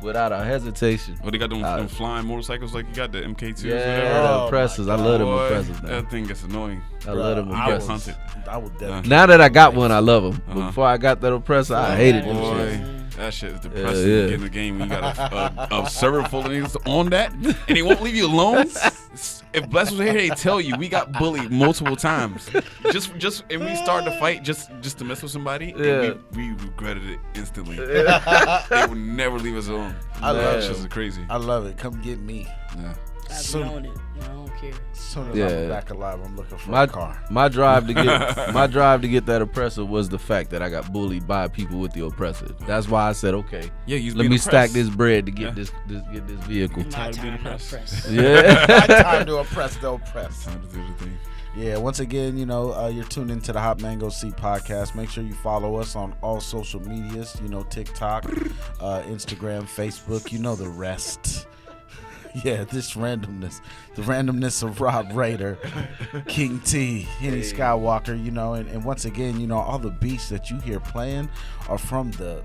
Without a hesitation. Well, they got them flying motorcycles like you got the MK2s. Yeah, the oppressors. I love them oppressors. That thing gets annoying. I love them oppressors. I would definitely. Now that I got one, I love them. But before I got that oppressor, I hated them shit. That shit is depressing. You get in the game and you got a server full of niggas on that, and they won't leave you alone. If Bless was here, they tell you we got bullied multiple times. Just and we started to fight just to mess with somebody. And we regretted it instantly. They would never leave us alone. I love it. This is crazy. I love it. Come get me. Yeah. I've been on it. I don't care. As soon as I'm back alive, I'm looking for a car. My drive to get that oppressor was the fact that I got bullied by people with the oppressor. That's why I said, okay, let me stack this bread to get this vehicle. Time to oppress. Yeah. Time to oppress the oppressed. Time to do the thing. Yeah, once again, you're tuned into the Hot Mango Seed podcast. Make sure you follow us on all social medias, TikTok, Instagram, Facebook, the rest. Yeah, the randomness of Rob Raider, King T, Henny Skywalker, and once again, all the beats that you hear playing are from the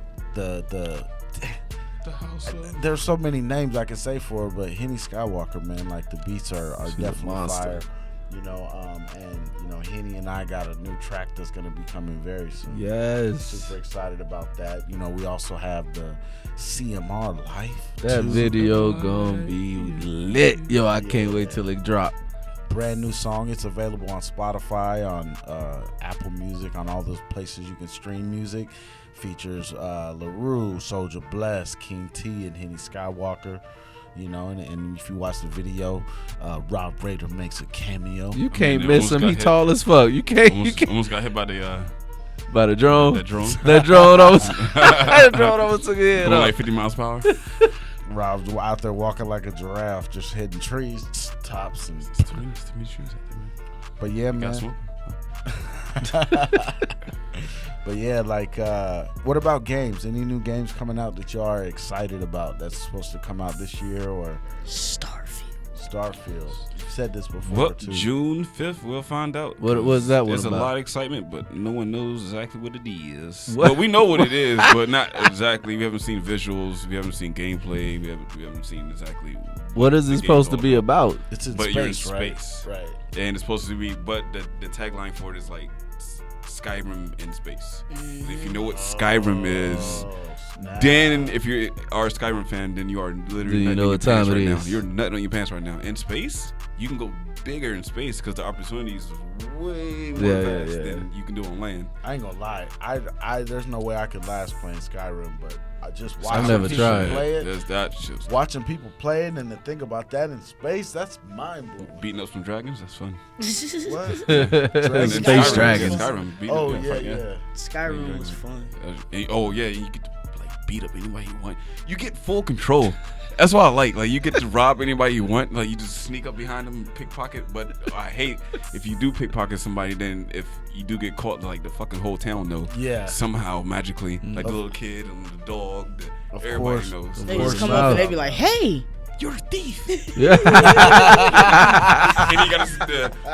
house. There's so many names I can say for it, but Henny Skywalker, man, like the beats are definitely fire. And Henny and I got a new track that's going to be coming very soon. Yes. Super excited about that. We also have the CMR Life. That video gonna be lit. Yo, I can't wait till it drop. Brand new song. It's available on Spotify, on Apple Music, on all those places you can stream music. Features LaRue, Souljah Bless, King T, and Henny Skywalker. You know, and if you watch the video, Rob Raider makes a cameo. You can't miss him. He tall as fuck. You can't. Almost got hit by the drone. That drone. That drone almost took it. Going like 50 miles per hour. Rob out there walking like a giraffe, just hitting trees, tops, and. Too many trees out there, man. But yeah, man. But yeah, like, what about games? Any new games coming out that you are excited about that's supposed to come out this year? Or Starfield. You've said this before, well, too. June 5th, we'll find out. What was that one There's about? a lot of excitement, but no one knows exactly what it is. What? But we know what it is, but not exactly. We haven't seen visuals. We haven't seen gameplay. We haven't seen exactly What is it supposed to be about? It's in but space, you're in right? space. Right. And it's supposed to be, but the tagline for it is like Skyrim in space. If you know what Skyrim is, Snap. then if you are a Skyrim fan, then you are literally Do you nutting know on your what time pants it right now. is? You're nutting on your pants right now. In space, you can go bigger in space because the opportunities is way more vast than you can do on land. I ain't gonna lie. I there's no way I could last playing Skyrim, but I just watching I've never people tried. play it. There's that shit. Watching people play it and to think about that in space, that's mind blowing. Beating up some dragons, that's fun. What? And Space then dragons. Skyrim, beating Oh up, yeah. Skyrim was fun. Oh yeah, you get to like beat up anybody you want. You get full control. That's what I like. Like you get to rob anybody you want. Like you just sneak up behind them and pickpocket. But I hate if you do pickpocket somebody. Then if you do get caught, like the fucking whole town know. Yeah. Somehow magically, like the little kid and the dog. Of Everybody course. knows. They just come up and they be like, "Hey, you're a thief." Yeah. And you got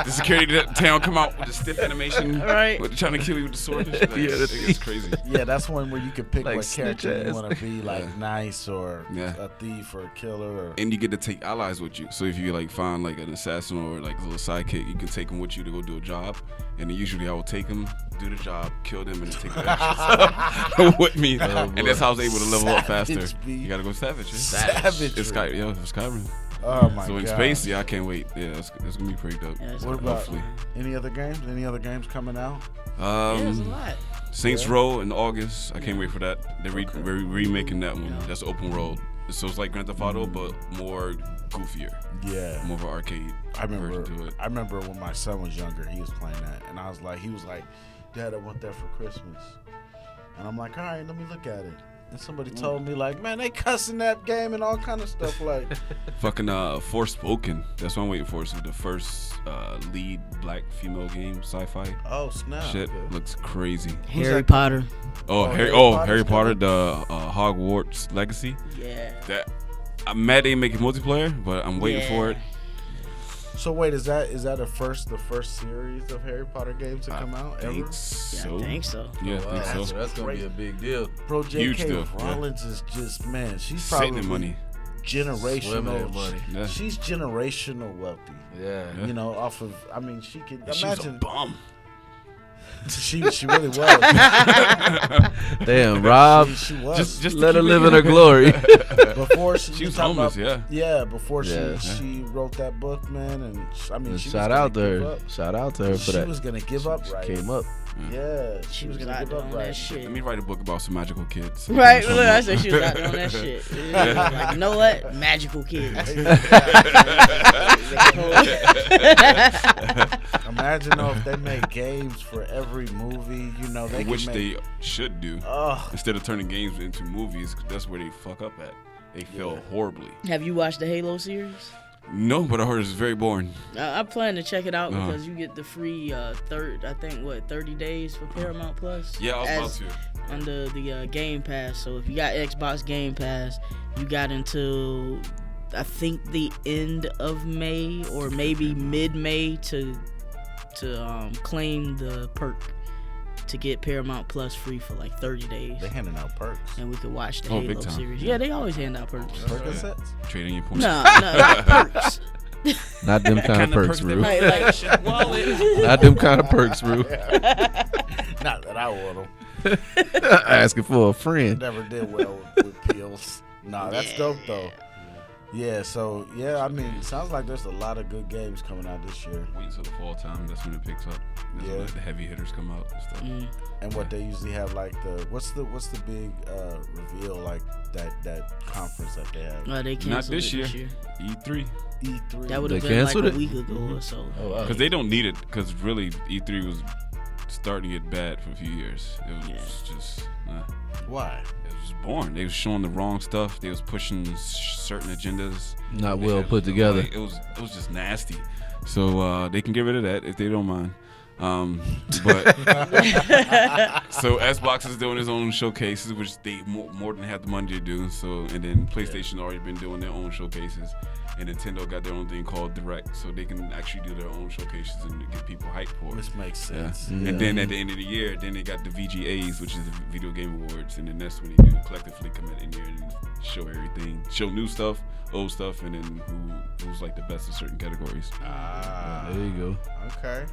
the security town come out with a stiff animation, Right. with trying to kill you with the sword. And shit. Like, it's crazy. Yeah, that's one where you can pick Like what character snitch you ass. want to be, like nice or Yeah. a thief or a killer. Or, And you get to take allies with you. So if you like find like an assassin or like a little sidekick, you can take them with you to go do a job. And then usually I will take them, do the job, kill them, and then take the extras with me. And that's how I was able to level up faster. Savage, B. You gotta go savage. Yeah? Savage. It's Skyrim. Oh my So in god. space, yeah, I can't wait. Yeah, it's gonna be pretty dope. Yeah, it's What about Hopefully. any other games? Any other games coming out? there's a lot." Saints Yeah. Row in August. I can't wait for that. They're remaking that one. That's open world. So it's like Grand Theft Auto, but more goofier. Yeah. More of an arcade version to it. I remember when my son was younger, he was playing that, and he was like, "Dad, I want that for Christmas." And I'm like, "All right, let me look at it." And somebody told me like, "Man, they cussing that game and all kind of stuff." Like, Fucking Forspoken. That's what I'm waiting for. So the first lead black female game, sci-fi oh snap! shit looks crazy. Harry Potter. Oh, Harry Harry Potter's Potter, the Hogwarts Legacy. Yeah. That I'm mad they make it multiplayer, but I'm waiting for it. So wait, is that the first series of Harry Potter games to come out ever? Think so. I think so. Yeah, I think so. That's gonna be a big deal. Bro, Huge J.K. deal, yeah. Rollins is just she's Sitting probably in money. Swimming generational. in money. Yeah. She's generational wealthy. Yeah. Yeah. You know, off of she could She was a imagine bum. she really was. Damn, Rob. She was. Just Let to her keep live it- in her glory. Before She was talking homeless, about- Yeah, before Yeah. she wrote that book, man, and she Shout was out gonna to give her. up. Shout out to her for She that. was gonna give up, right? Came up. Yeah, She was gonna out give there up, on right? that shit. Let me write a book about some magical kids. Right, look, I said she was out there on that shit. Like, you know what? Magical kids. Imagine though if they made games for every movie, you know, they Which could make, they should do. Instead of turning games into movies, that's where they fuck up at. They fail horribly. Have you watched the Halo series? No, but I heard it's very boring. I plan to check it out because you get the free 30 days for Paramount Plus. Yeah, I was about to. Under the Game Pass. So if you got Xbox Game Pass, you got until I think the end of May or maybe mid-May to claim the perk to get Paramount Plus free for like 30 days. They handing out perks. And we could watch the big Halo time. series. Yeah, they always hand out perks. Percocets? Trading your points. No, not perks. Not them kind of perks, Rue. Right, like, Not them kind of perks, Rue. Not that I want them. Asking for a friend. Never did well with pills. Nah, that's dope though. Yeah, so I mean, it sounds like there's a lot of good games coming out this year. Wait until the fall time. That's when it picks up. That's when the heavy hitters come out and stuff. And what they usually have, like what's the big reveal, like that conference that they have? They canceled Not this it year. this year. E3. E3. That would have They been like canceled a it? week ago or so. Because they don't need it. Because really, E3 was starting to get bad for a few years. It was just. Why? It was just boring. They was showing the wrong stuff. They was pushing certain agendas. Not well put together. Like, it was just nasty. So they can get rid of that if they don't mind. But so Xbox is doing his own showcases, which they more than have the money to do. So and then PlayStation already been doing their own showcases, and Nintendo got their own thing called Direct, so they can actually do their own showcases and get people hyped for it. Which makes sense. Yeah. And then at the end of the year, then they got the VGAs, which is the Video Game Awards, and then that's when they do collectively come in here and show everything, show new stuff, old stuff, and then who's like the best in certain categories. There you go. Okay.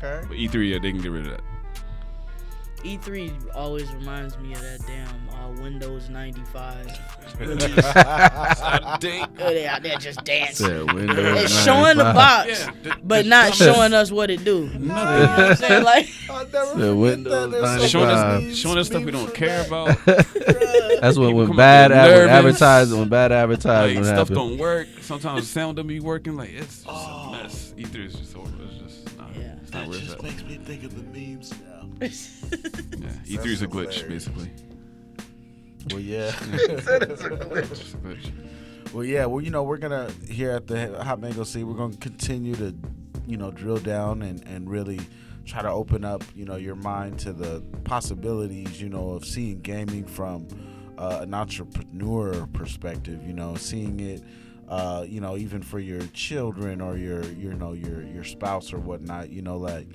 But E3, they can get rid of that. E3 always reminds me of that damn Windows 95. They out there just dancing. They're showing the box, but not showing us what it do. You know what I'm saying? Like, Showing us stuff we don't care about. That's when come bad up with nervous. advertising Like, stuff happen. don't work. Sometimes sound don't be working. Like it's just a mess. E3 is just horrible. It's just not. Yeah. It's not worth it. Makes me think of the memes now. Yeah, E3 is a glitch, hilarious. basically. Well, yeah. It's a glitch. Well, yeah. Well, you know, we're gonna here at the Hot Mango Seed, we're gonna continue to, you know, drill down and really try to open up, you know, your mind to the possibilities, you know, of seeing gaming from an entrepreneur perspective. You know, seeing it, you know, even for your children or your spouse or whatnot. You know, like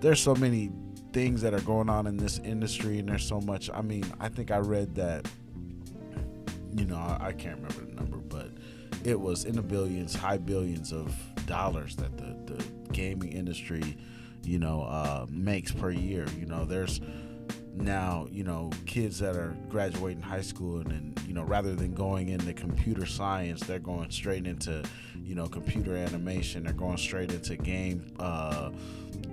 there's so many things that are going on in this industry, and there's so much. I mean, I think I read that, you know, I can't remember the number, but it was in the billions, high billions of dollars that the gaming industry, you know, makes per year. You know, there's now, you know, kids that are graduating high school and you know, rather than going into computer science, they're going straight into, you know, computer animation. They're going straight into game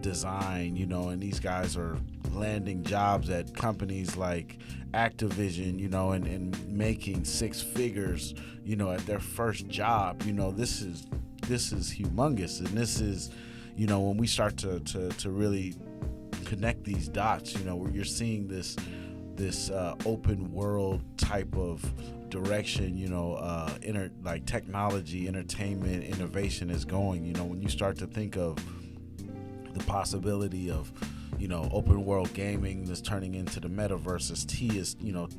design, you know, and these guys are landing jobs at companies like Activision, you know, and making six figures, you know, at their first job. You know, this is humongous, and this is, you know, when we start to really connect these dots, you know, where you're seeing this open world type of direction, you know, like technology, entertainment, innovation is going. You know, when you start to think of the possibility of, you know, open world gaming that's turning into the metaverse, as T is, you know,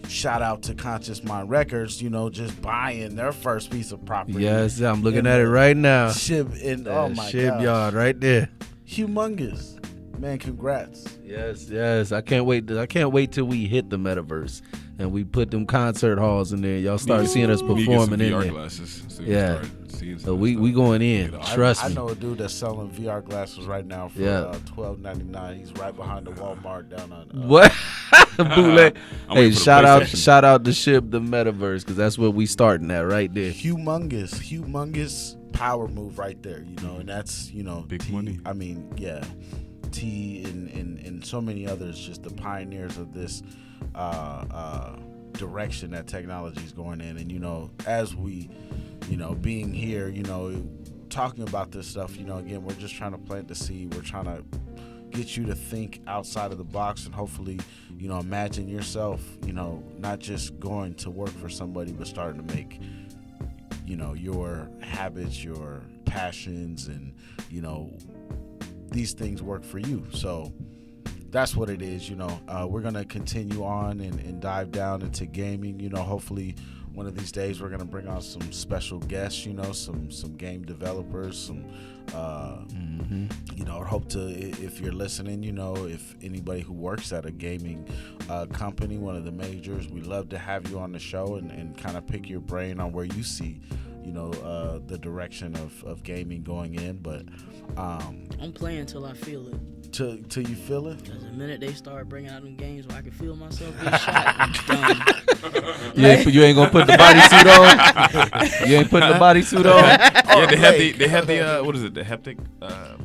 shout out to Conscious Mind Records, you know, just buying their first piece of property. Yes, I'm looking at it right now. Oh my Shipyard right there. Humongous. Man, congrats. Yes. I can't wait till we hit the metaverse and we put them concert halls in there. Y'all start seeing us performing in VR there. Glasses, so Yeah. So we going in. Trust me. I know a dude that's selling VR glasses right now for $12.99. He's right behind the Walmart down on what? Bootleg. I'm Hey, waiting for the shout out to Ship the Metaverse, because that's where we starting at right there. humongous power move right there, you know, and that's, you know, Big money. I mean, yeah, T and so many others, just the pioneers of this direction that technology is going in. And, you know, as we, you know, being here, you know, talking about this stuff, you know, again, we're just trying to plant the seed. We're trying to get you to think outside of the box and hopefully, you know, imagine yourself, you know, not just going to work for somebody, but starting to make, you know, your habits, your passions, and, you know, these things work for you. So that's what it is. You know, we're going to continue on and dive down into gaming. You know, hopefully one of these days we're going to bring on some special guests, you know, some game developers, some, you know, hope to, if you're listening, you know, if anybody who works at a gaming company, one of the majors, we'd love to have you on the show and kind of pick your brain on where you see, you know, the direction of gaming going in. But I'm playing till I feel it. till you feel it. Cause the minute they start bringing out them games where I can feel myself get shot, I'm done. You ain't gonna put the bodysuit on. You ain't putting the bodysuit on. Yeah, they have the what is it? The heptic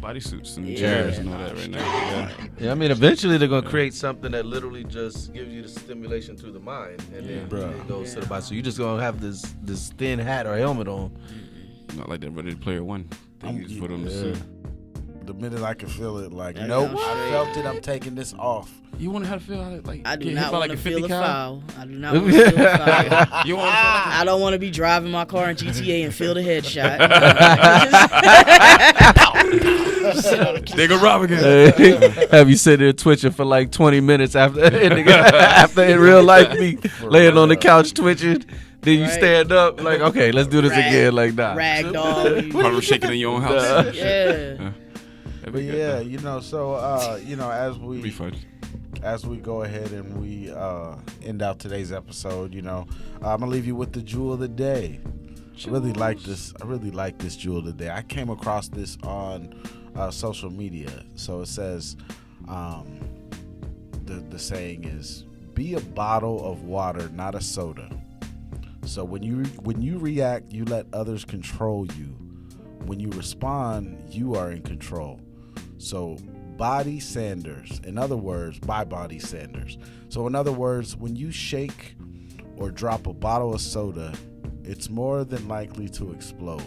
bodysuits and chairs and all that right now. Yeah, I mean, eventually they're gonna create something that literally just gives you the stimulation through the mind, and then it goes to the body. So you just gonna have this thin hat or helmet on. Not like that Ready Player One. They just put on the suit. The minute I can feel it, like, nope, I felt it. I'm taking this off. You want to have to feel like I do get not hit by want like to a 50 feel a cal? foul. I do not want to feel a foul. You want to feel like I don't want to be driving my car in GTA and feel the headshot. they gonna rob again. Have you sit there twitching for like 20 minutes after in real life me laying on the couch twitching? Then you stand up like, okay, let's do this again. Like that. Ragdoll. Probably shaking in your own house. Yeah. But yeah, so as we go ahead and we end out today's episode, I'm gonna leave you with the jewel of the day. I really like this jewel of the day. I came across this on social media. So it says, the saying is, "Be a bottle of water, not a soda." So when you react, you let others control you. When you respond, you are in control. So Body Sanders. In other words, by Body Sanders. So in other words, when you shake or drop a bottle of soda, it's more than likely to explode.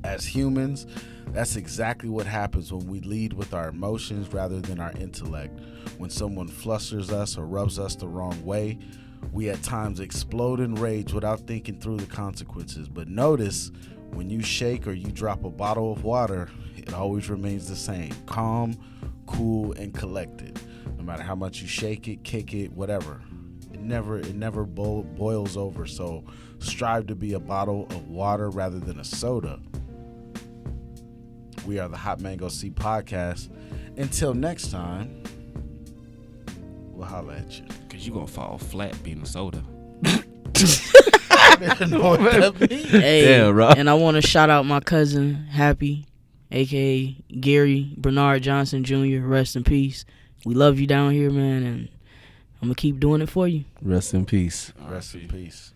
As humans, that's exactly what happens when we lead with our emotions rather than our intellect. When someone flusters us or rubs us the wrong way, we at times explode in rage without thinking through the consequences. But notice, when you shake or you drop a bottle of water, it always remains the same. Calm, cool, and collected. No matter how much you shake it, kick it, whatever. It never boils over. So strive to be a bottle of water rather than a soda. We are the Hot Mango Seed Podcast. Until next time, we'll holla at you. Because you're going to fall flat being a soda. Hey, damn, Rob. And I want to shout out my cousin, Happy, a.k.a. Gary Bernard Johnson Jr. Rest in peace. We love you down here, man, and I'm going to keep doing it for you. Rest in peace. Rest in peace.